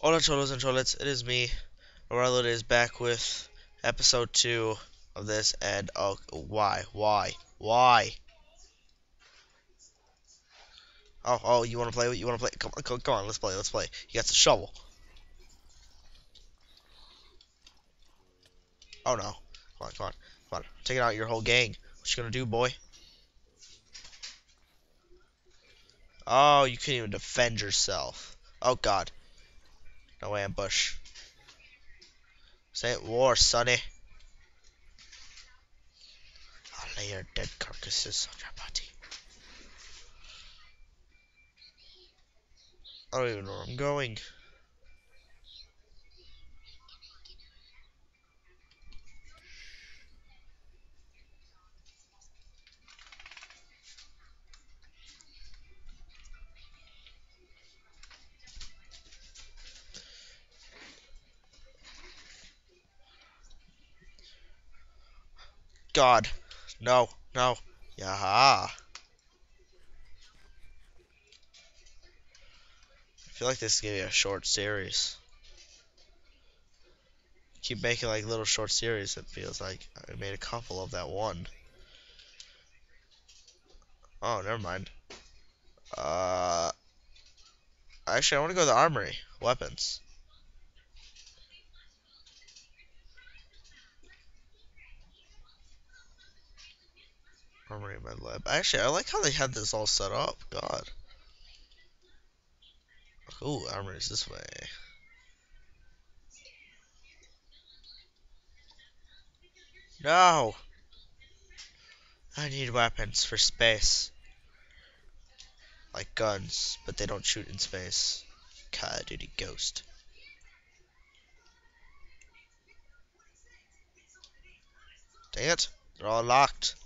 Hola cholos and cholets, it is me, Novara is back with episode 2 of this, and oh, why? Oh, you wanna play? You wanna play? Come on, let's play. You got the shovel. Oh no. Come on. Taking out your whole gang. What you gonna do, boy? Oh, you couldn't even defend yourself. Oh god. No ambush. Say it war, sonny. I'll lay your dead carcasses on your body. I don't even know where I'm going. God. No. Yaha. I feel like this is gonna be a short series. Keep making like little short series. It feels like I made a couple of that one. Oh, never mind. Uh, actually, I want to go to the armory. Weapons. Armory med lab. Actually, I like how they had this all set up. God. Ooh, armory's this way. No! I need weapons for space. Like guns, but they don't shoot in space. Call of Duty Ghost. Dang it. They're all locked.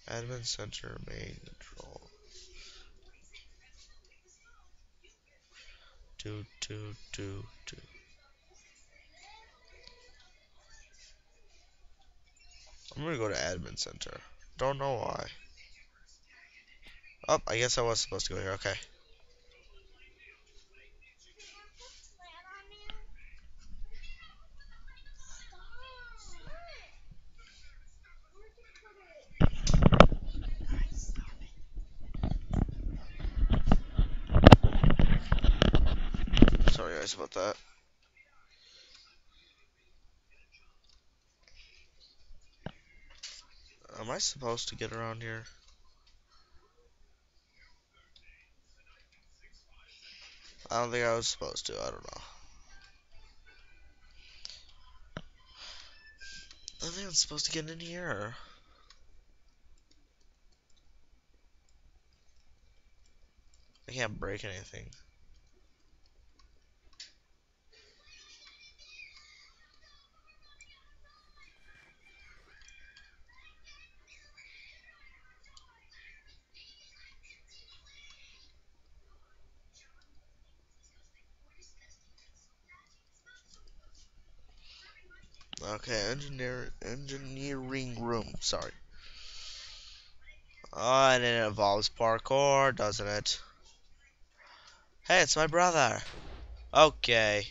Admin center main control. Do. I'm gonna go to admin center. Don't know why. Oh, I guess I was supposed to go here. Okay. Sorry guys about that. Am I supposed to get around here? I don't think I was supposed to. I don't know. I think I'm supposed to get in here. I can't break anything. Okay, engineering room. Sorry. Oh, and it involves parkour, doesn't it? Hey, it's my brother. Okay.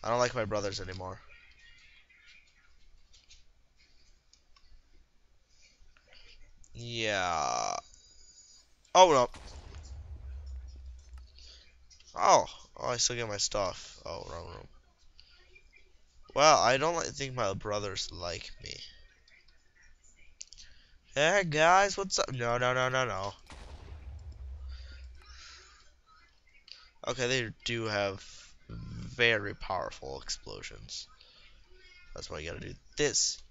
I don't like my brothers anymore. Yeah. Oh no. Oh, I still get my stuff. Oh, wrong room. Well, I don't think my brothers like me. Hey guys, what's up? No. Okay, they do have very powerful explosions. That's why you gotta do this.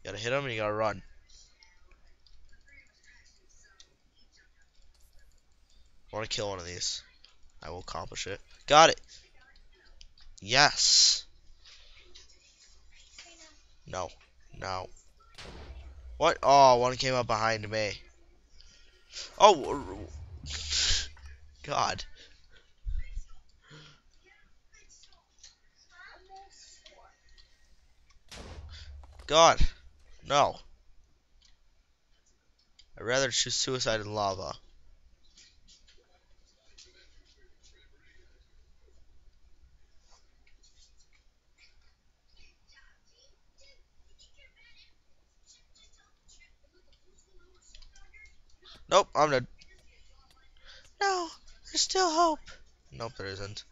You gotta hit them and you gotta run. I wanna kill one of these. I will accomplish it. Got it! Yes! No. No. What? Oh, one came up behind me. Oh! God. God, no. I'd rather choose suicide in lava. Nope, I'm dead. No, there's still hope. Nope, there isn't.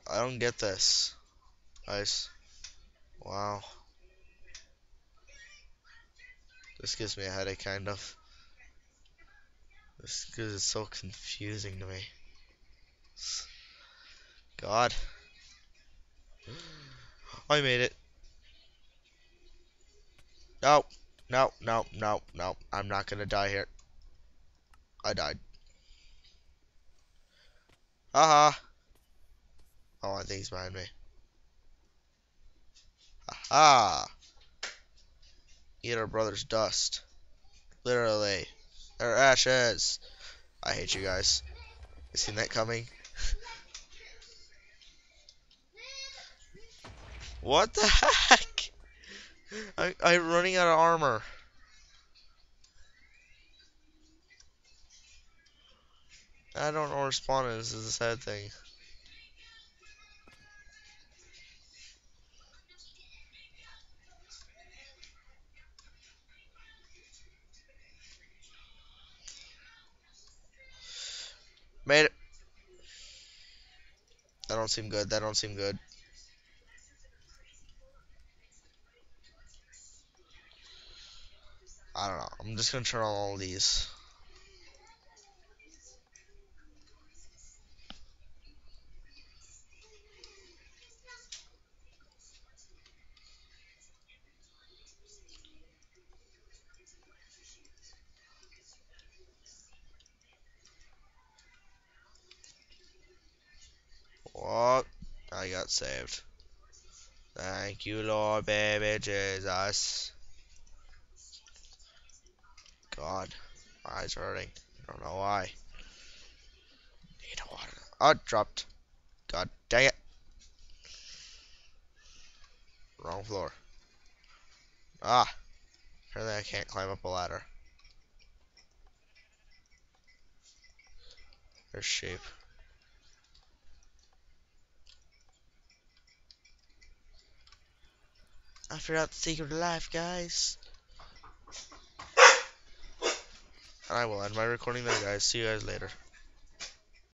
I don't get this. Guys, wow. This gives me a headache, kind of. This is so confusing to me. God. I made it. No. No, no, no, no. I'm not gonna die here. I died. Haha. Oh, I think he's behind me. Ah. Eat our brother's dust. Literally. They're ashes. I hate you guys. You seen that coming? What the heck? I'm running out of armor. I don't know where spawn is. This is a sad thing. Made it. That don't seem good. That don't seem good. I don't know. I'm just gonna turn on all these. What? I got saved. Thank you, Lord, baby Jesus. God, my eyes are hurting. I don't know why. Need water. Oh, it dropped. God dang it. Wrong floor. Ah, apparently I can't climb up a ladder. There's sheep. I figured out the secret of life, guys. And I will end my recording there, guys. See you guys later.